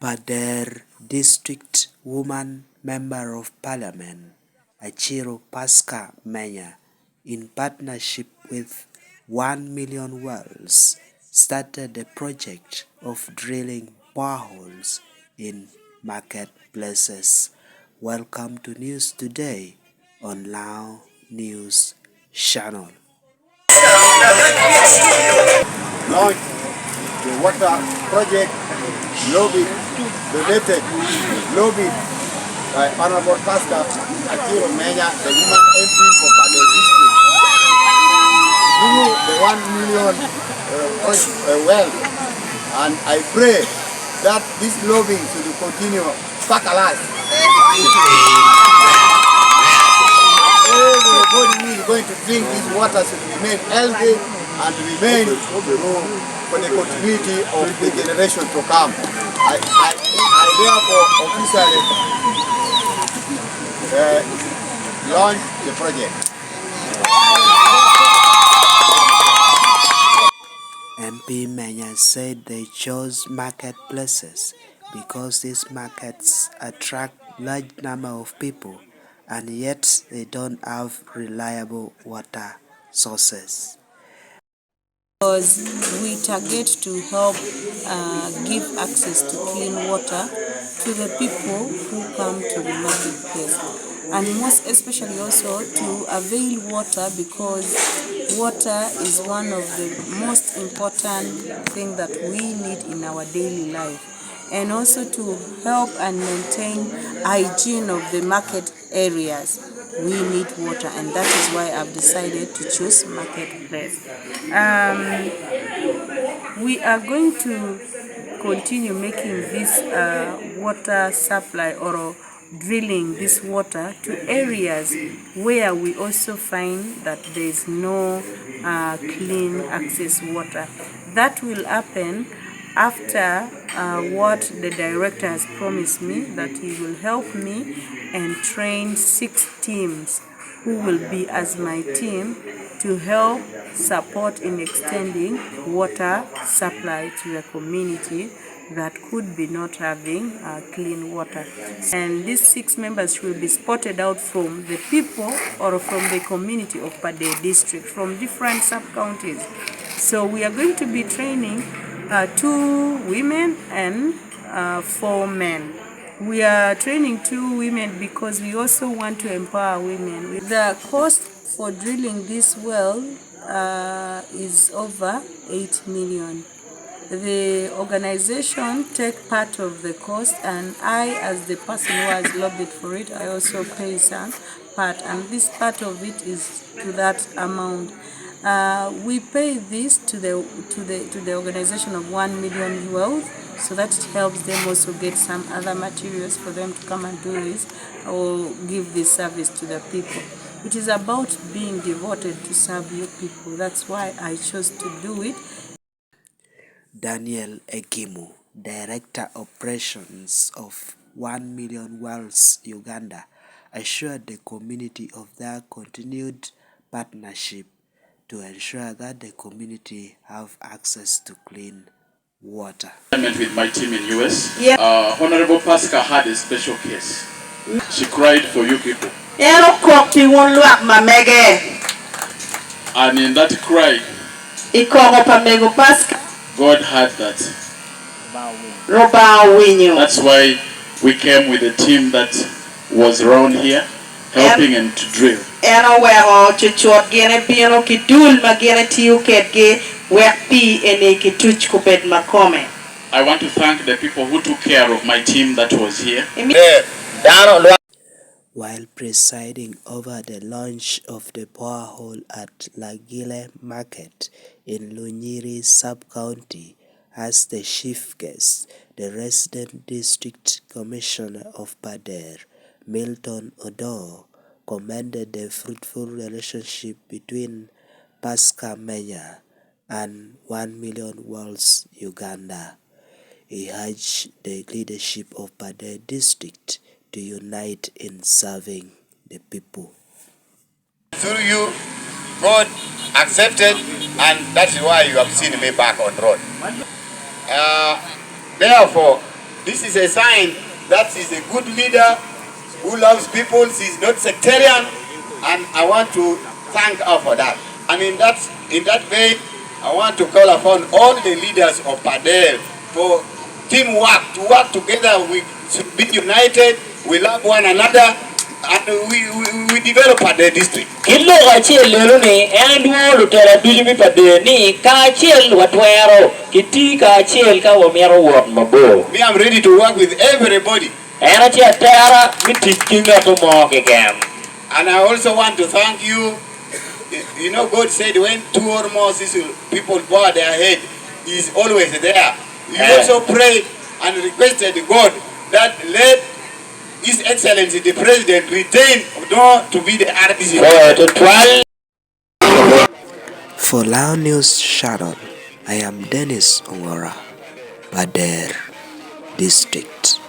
Pader District Woman Member of Parliament Aciro Paska Menya, in partnership with 1 Million Wells, started the project of drilling boreholes in marketplaces. Welcome to News Today on Now News Channel. Launch the water project lobbied, donated, lobbied by Honorable Paska Menya, the woman MP for Paiula district, through the 1 million well. And I pray that this lobbying should continue back alive. Everybody who is going to drink this water should remain healthy and remain for the continuity of the generation to come. I therefore officially launch the project. MP Menya said they chose marketplaces because these markets attract large number of people and yet they don't have reliable water sources. Because we target to help give access to clean water to the people who come to the marketplace, and most especially also to avail water, because water is one of the most important things that we need in our daily life, and also to help and maintain hygiene of the market areas. We need water, and that is why I've decided to choose marketplace. We are going to continue making this water supply or drilling this water to areas where we also find that there is no clean access water. That will happen after what the director has promised me, that he will help me and train 6 teams who will be as my team to help support in extending water supply to the community that could be not having clean water. And these 6 members will be spotted out from the people or from the community of Pader district, from different sub-counties. So we are going to be training 2 women and 4 men. We are training 2 women because we also want to empower women. The cost for drilling this well is over 8 million. The organization take part of the cost, and I, as the person who has lobbied for it, I also pay some part, and this part of it is to that amount. We pay this to the organization of 1 million wealth, so that it helps them also get some other materials for them to come and do this or give this service to the people. It is about being devoted to serve you people. That's why I chose to do it. Egimu, Director Operations of 1 Million Wells Uganda, assured the community of their continued partnership to ensure that the community have access to clean water. I met with my team in US. Yeah. Honorable Paska had a special case. She cried for you people. And in that cry, God heard that. That's why we came with a team that was around here, helping and to drill. I want to thank the people who took care of my team that was here. While presiding over the launch of the borehole at Lagile Market in Lunyiri Sub-County as the chief guest, the resident district commissioner of Pader, Milton Odor, commended the fruitful relationship between Paska Menya and 1 Million Wells Uganda. He urged the leadership of Pader district to unite in serving the people. Through you, God accepted, and that is why you have seen me back on road. Therefore, this is a sign that he's a good leader who loves people. He's not sectarian, and I want to thank her for that. And in that vein, I want to call upon all the leaders of Padel for teamwork, to work together. We should be united. We love one another, and we develop Padel district. Kilo achiel lelo ni en duolo tera duji mi pade ni ka achiel watwero kiti ka achiel ka wamiero wot mabo. Me, I'm ready to work with everybody. En achiel tera mi tikinga to mo kegem. And I also want to thank you. You know, God said when two or more people bow their head, He's always there. You also prayed and requested God that let His Excellency the President retain to be the RDC. For Loud News Channel, I am Denish Ongora, Bader District.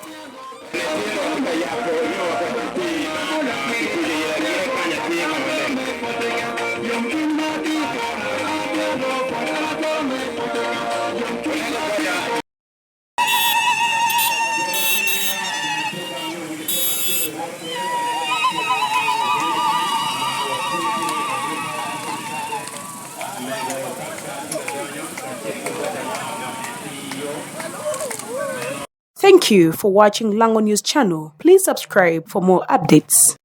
Thank you for watching Lango News Channel. Please subscribe for more updates.